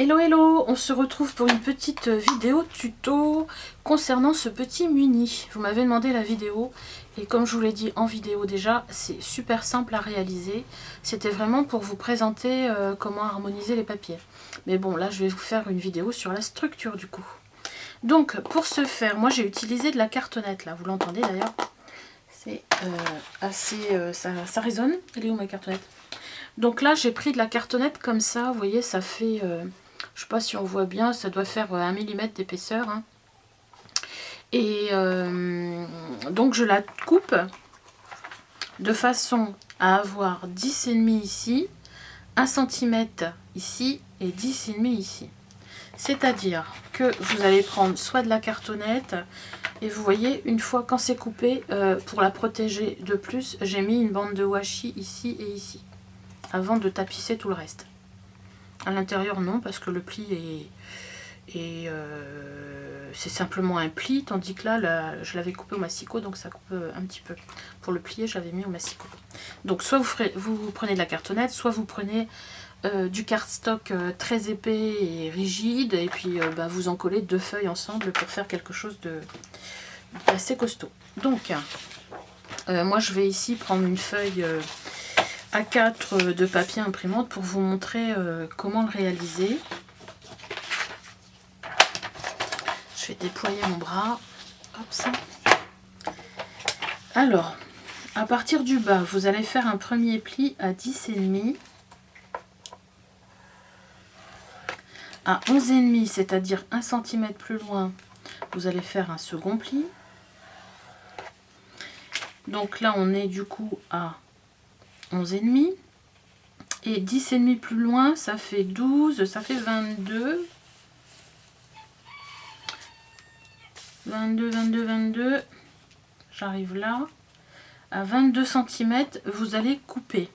Hello hello, on se retrouve pour une petite vidéo tuto concernant ce petit muni. Vous m'avez demandé la vidéo et comme je vous l'ai dit en vidéo déjà, c'est super simple à réaliser. C'était vraiment pour vous présenter comment harmoniser les papiers. Mais bon, là je vais vous faire une vidéo sur la structure du coup. Donc pour ce faire, moi j'ai utilisé de la cartonnette là, vous l'entendez d'ailleurs. C'est assez... ça résonne. Elle est où ma cartonnette? Donc là j'ai pris de la cartonnette comme ça, vous voyez ça fait... je sais pas si on voit bien, ça doit faire 1 mm d'épaisseur. Hein. Et donc je la coupe de façon à avoir 10,5 ici, 1 cm ici et 10,5 ici. C'est-à-dire que vous allez prendre soit de la cartonnette, et vous voyez, une fois quand c'est coupé, pour la protéger de plus, j'ai mis une bande de washi ici et ici, avant de tapisser tout le reste. À l'intérieur non, parce que le pli c'est simplement un pli, tandis que là je l'avais coupé au massicot, donc ça coupe un petit peu. Pour le plier, j'avais mis au massicot. Donc soit vous prenez de la cartonnette, soit vous prenez du cardstock très épais et rigide, et puis vous en collez 2 feuilles ensemble pour faire quelque chose d'assez costaud. Donc moi je vais ici prendre une feuille A4 de papier imprimante pour vous montrer comment le réaliser. Je vais déployer mon bras. Hop, ça. Alors, à partir du bas, vous allez faire un premier pli à 10,5. À 11,5, c'est-à-dire 1 cm plus loin, vous allez faire un second pli. Donc là, on est du coup à 11,5. Et 10,5 plus loin, ça fait 12, ça fait 22. 22, j'arrive là. À 22 cm, vous allez couper.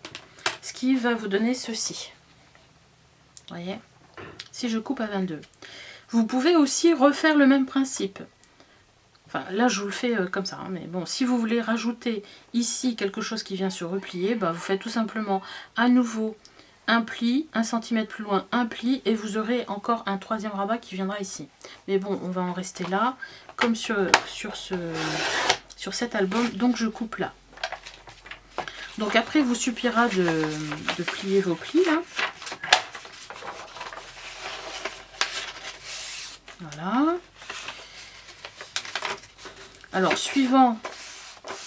Ce qui va vous donner ceci. Vous voyez? Si je coupe à 22. Vous pouvez aussi refaire le même principe. Enfin, là, je vous le fais comme ça. Hein, mais bon, si vous voulez rajouter ici quelque chose qui vient se replier, vous faites tout simplement à nouveau un pli, 1 cm plus loin, un pli, et vous aurez encore un 3e rabat qui viendra ici. Mais bon, on va en rester là, comme sur cet album, donc je coupe là. Donc après, il vous suffira de plier vos plis, là. Voilà. Alors, suivant,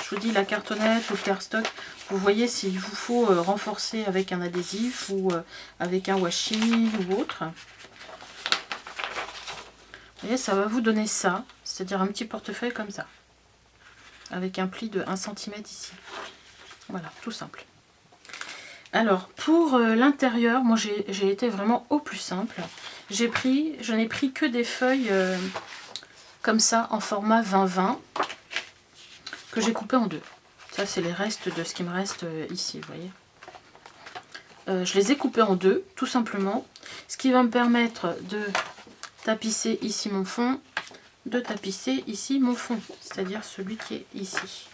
je vous dis la cartonnette ou le cardstock, vous voyez s'il vous faut renforcer avec un adhésif ou avec un washi ou autre. Vous voyez, ça va vous donner ça, c'est-à-dire un petit portefeuille comme ça, avec un pli de 1 cm ici. Voilà, tout simple. Alors, pour l'intérieur, moi j'ai été vraiment au plus simple. Je n'ai pris que des feuilles comme ça, en format 20-20, que j'ai coupé en 2. Ça, c'est les restes de ce qui me reste ici, vous voyez. Je les ai coupés en 2, tout simplement. Ce qui va me permettre de tapisser ici mon fond, de tapisser ici mon fond, c'est-à-dire celui qui est ici.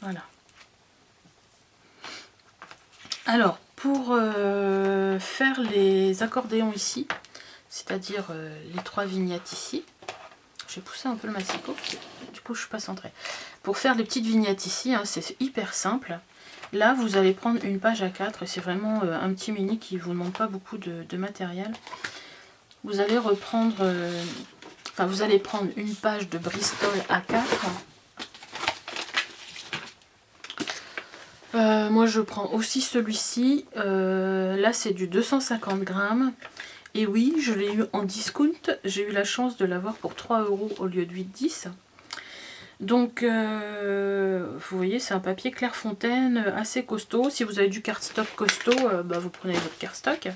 Voilà. Alors, pour faire les accordéons ici, c'est-à-dire les 3 vignettes ici, j'ai poussé un peu le massicot, du coup je suis pas centrée. Pour faire les petites vignettes ici, hein, c'est hyper simple. Là, vous allez prendre une page A4, et c'est vraiment un petit mini qui ne vous demande pas beaucoup de matériel. Vous allez reprendre, vous allez prendre une page de Bristol A4. Moi, je prends aussi celui-ci. Là, c'est du 250 grammes. Et oui, je l'ai eu en discount. J'ai eu la chance de l'avoir pour 3 € au lieu de 8,10 €. Donc, vous voyez, c'est un papier Clairefontaine assez costaud. Si vous avez du cardstock costaud, vous prenez votre cardstock.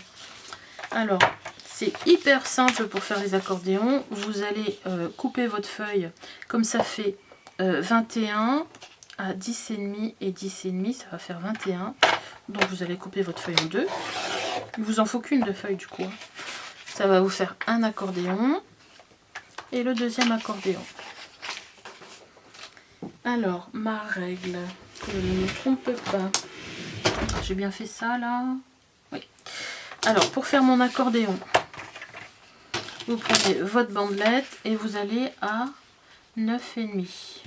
Alors, c'est hyper simple pour faire les accordéons. Vous allez couper votre feuille comme ça fait 21 à 10,5 et 10,5, ça va faire 21. Donc, vous allez couper votre feuille en 2. Il vous en faut qu'une de feuille du coup. Ça va vous faire un accordéon et le deuxième accordéon. Alors, ma règle, que je ne me trompe pas. J'ai bien fait ça là? Oui. Alors, pour faire mon accordéon, Vous prenez votre bandelette et vous allez à 9,5.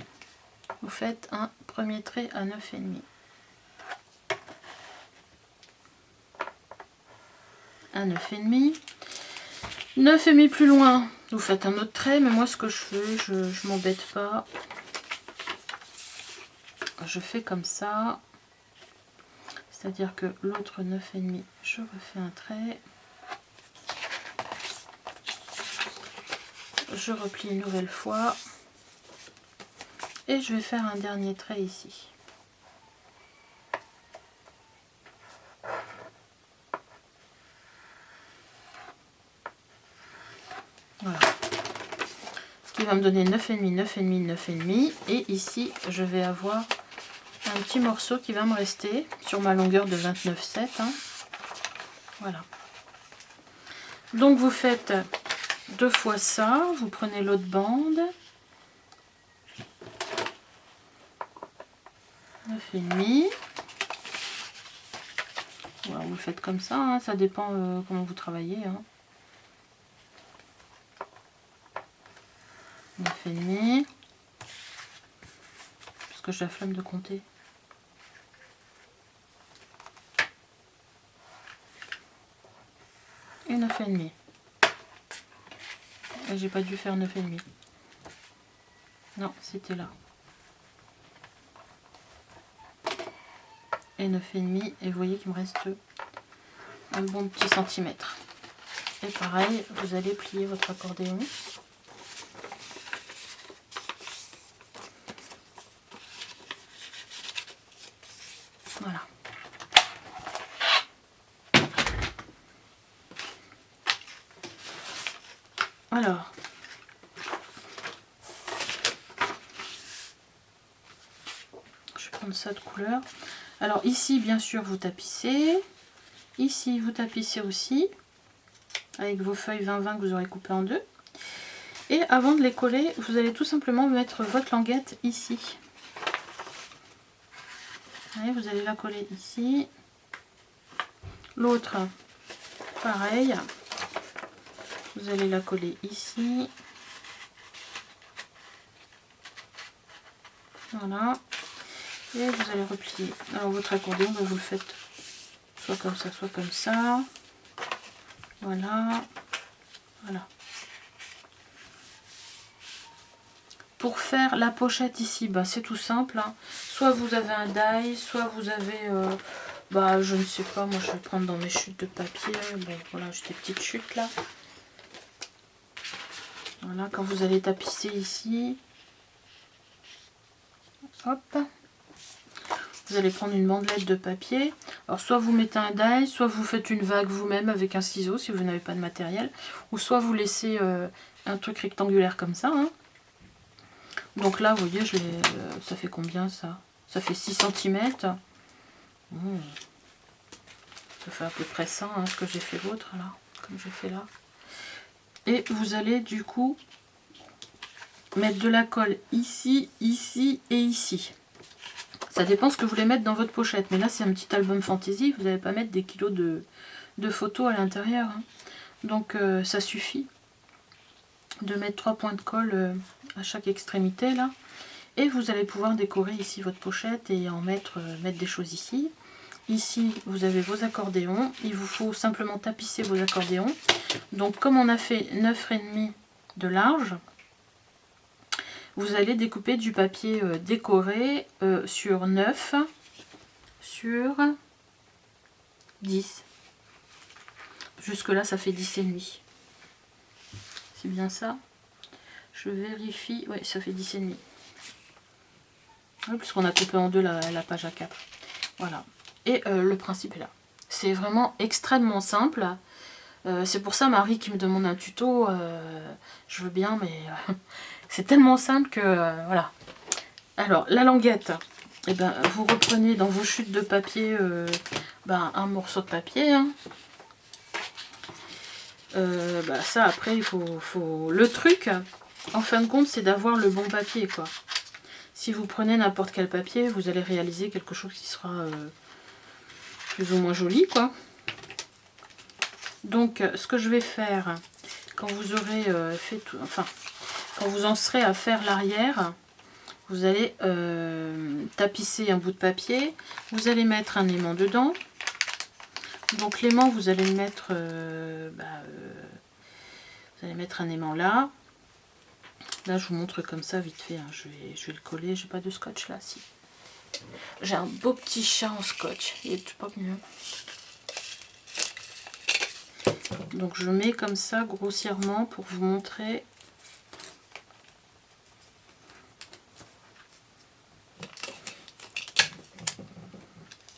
Vous faites un premier trait à 9,5. À 9,5. 9,5 plus loin, vous faites un autre trait, mais moi ce que je fais, je m'embête pas. Je fais comme ça. C'est-à-dire que l'autre 9,5, je refais un trait. Je replie une nouvelle fois. Et je vais faire un dernier trait ici. Voilà. Ce qui va me donner 9,5, 9,5, 9,5. Et ici, je vais avoir un petit morceau qui va me rester sur ma longueur de 29,7. Hein. Voilà. Donc vous faites 2 fois ça. Vous prenez l'autre bande. 9,5. Voilà, vous le faites comme ça. Hein. Ça dépend comment vous travaillez. Hein. 9,5. Parce que j'ai la flemme de compter. Et 9,5. Et j'ai pas dû faire 9,5. Non, c'était là. Et 9,5. Et vous voyez qu'il me reste un bon petit centimètre. Et pareil, vous allez plier votre accordéon. Voilà. Alors, je vais prendre ça de couleur. Alors ici, bien sûr, vous tapissez. Ici, vous tapissez aussi. Avec vos feuilles 20-20 que vous aurez coupées en deux. Et avant de les coller, vous allez tout simplement mettre votre languette ici. Allez, vous allez la coller ici. L'autre, pareil. Vous allez la coller ici. Voilà. Et vous allez replier. Alors votre accordéon, vous le faites soit comme ça, soit comme ça. Voilà. Voilà. Pour faire la pochette ici, bah, c'est tout simple. Hein. Soit vous avez un die, soit vous avez... bah, je ne sais pas, moi je vais prendre dans mes chutes de papier. Bon, voilà, j'ai des petites chutes là. Voilà, quand vous allez tapisser ici, hop, vous allez prendre une bandelette de papier. Alors soit vous mettez un die, soit vous faites une vague vous-même avec un ciseau si vous n'avez pas de matériel, ou soit vous laissez un truc rectangulaire comme ça. Hein. Donc là, vous voyez, ça fait combien ça? Ça fait 6 cm. Ça fait à peu près ça, hein, ce que j'ai fait l'autre là, comme j'ai fait là. Et vous allez du coup mettre de la colle ici, ici et ici. Ça dépend ce que vous voulez mettre dans votre pochette. Mais là, c'est un petit album fantaisie. Vous n'allez pas mettre des kilos de photos à l'intérieur. Hein. Donc, ça suffit de mettre 3 points de colle à chaque extrémité là. Et vous allez pouvoir décorer ici votre pochette et en mettre des choses ici. Ici, vous avez vos accordéons. Il vous faut simplement tapisser vos accordéons. Donc, comme on a fait 9,5 de large, vous allez découper du papier décoré sur 9 sur 10. Jusque là, ça fait 10,5. C'est bien ça. Je vérifie. Oui, ça fait 10,5. Oui, puisqu'on a coupé en deux la page A4. Voilà. Et le principe est là. C'est vraiment extrêmement simple. C'est pour ça, Marie qui me demande un tuto, je veux bien, mais c'est tellement simple que voilà. Alors, la languette, eh ben, vous reprenez dans vos chutes de papier un morceau de papier. Hein. Ça, après, il faut... Le truc, en fin de compte, c'est d'avoir le bon papier, quoi. Si vous prenez n'importe quel papier, vous allez réaliser quelque chose qui sera plus ou moins joli, quoi. Donc, ce que je vais faire, quand vous aurez fait tout, enfin, quand vous en serez à faire l'arrière, vous allez tapisser un bout de papier, vous allez mettre un aimant dedans. Donc l'aimant, vous allez le mettre, vous allez mettre un aimant là. Là, je vous montre comme ça vite fait. Hein. Je vais le coller. J'ai pas de scotch là, si. J'ai un beau petit chat en scotch. Il est pas mieux. Donc je mets comme ça grossièrement pour vous montrer.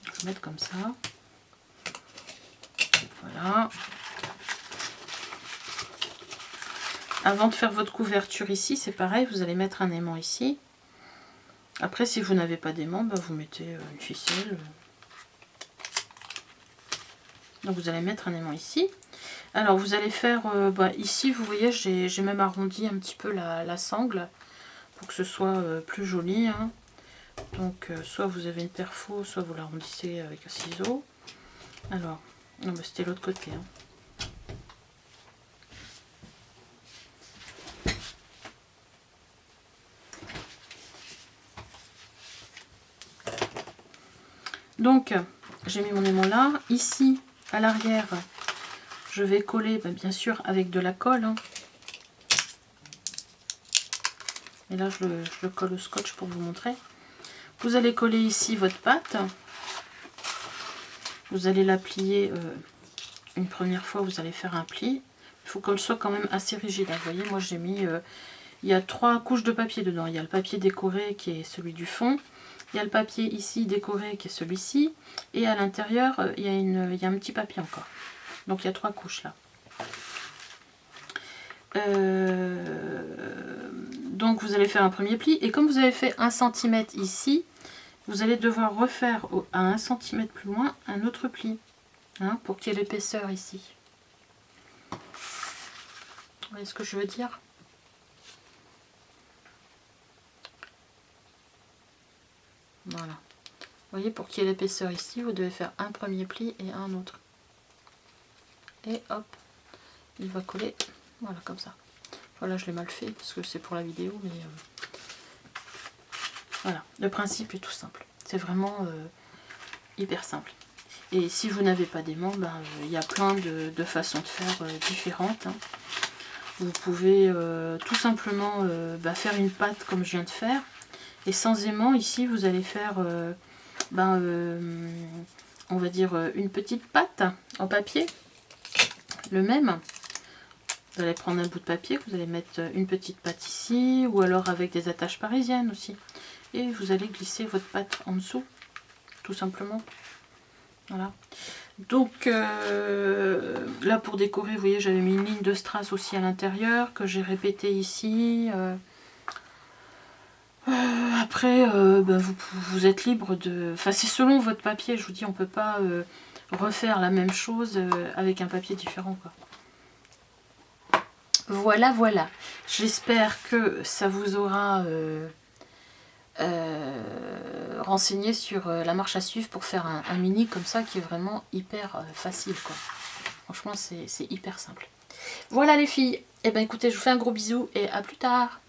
Je vais mettre comme ça. Voilà. Avant de faire votre couverture ici, c'est pareil, vous allez mettre un aimant ici. Après, si vous n'avez pas d'aimant, vous mettez une ficelle. Donc vous allez mettre un aimant ici. Alors vous allez faire, ici vous voyez, j'ai même arrondi un petit peu la sangle pour que ce soit plus joli. Hein. Donc soit vous avez une perfo, soit vous l'arrondissez avec un ciseau. Alors, non, c'était l'autre côté. Hein. Donc, j'ai mis mon aimant là. Ici, à l'arrière, je vais coller, bien sûr, avec de la colle. Hein. Et là, je le colle au scotch pour vous montrer. Vous allez coller ici votre pâte. Vous allez la plier une première fois. Vous allez faire un pli. Il faut qu'elle soit quand même assez rigide. Hein. Vous voyez, moi, j'ai mis... il y a 3 couches de papier dedans. Il y a le papier décoré qui est celui du fond. Il y a le papier ici décoré qui est celui-ci. Et à l'intérieur, il y a un petit papier encore. Donc il y a 3 couches là. Donc vous allez faire un premier pli. Et comme vous avez fait 1 cm ici, vous allez devoir refaire à 1 cm plus loin un autre pli. Hein, pour qu'il y ait l'épaisseur ici. Vous voyez ce que je veux dire ? Voilà. Vous voyez, pour qu'il y ait l'épaisseur ici, vous devez faire un premier pli et un autre. Et hop, il va coller, voilà, comme ça. Voilà, je l'ai mal fait parce que c'est pour la vidéo, mais voilà, le principe est tout simple. C'est vraiment hyper simple. Et si vous n'avez pas d'aimant, il y a plein de façons de faire différentes. Hein. Vous pouvez tout simplement faire une pâte comme je viens de faire. Et sans aimant, ici, vous allez faire, on va dire, une petite pâte en papier. Le même. Vous allez prendre un bout de papier, vous allez mettre une petite pâte ici, ou alors avec des attaches parisiennes aussi. Et vous allez glisser votre pâte en dessous, tout simplement. Voilà. Donc, là pour décorer, vous voyez, j'avais mis une ligne de strass aussi à l'intérieur, que j'ai répété ici. Après, vous êtes libre de... Enfin, c'est selon votre papier, je vous dis, on ne peut pas refaire la même chose avec un papier différent, quoi. Voilà, voilà. J'espère que ça vous aura renseigné sur la marche à suivre pour faire un mini comme ça, qui est vraiment hyper facile, quoi. Franchement, c'est hyper simple. Voilà les filles. Eh bien, écoutez, je vous fais un gros bisou et à plus tard.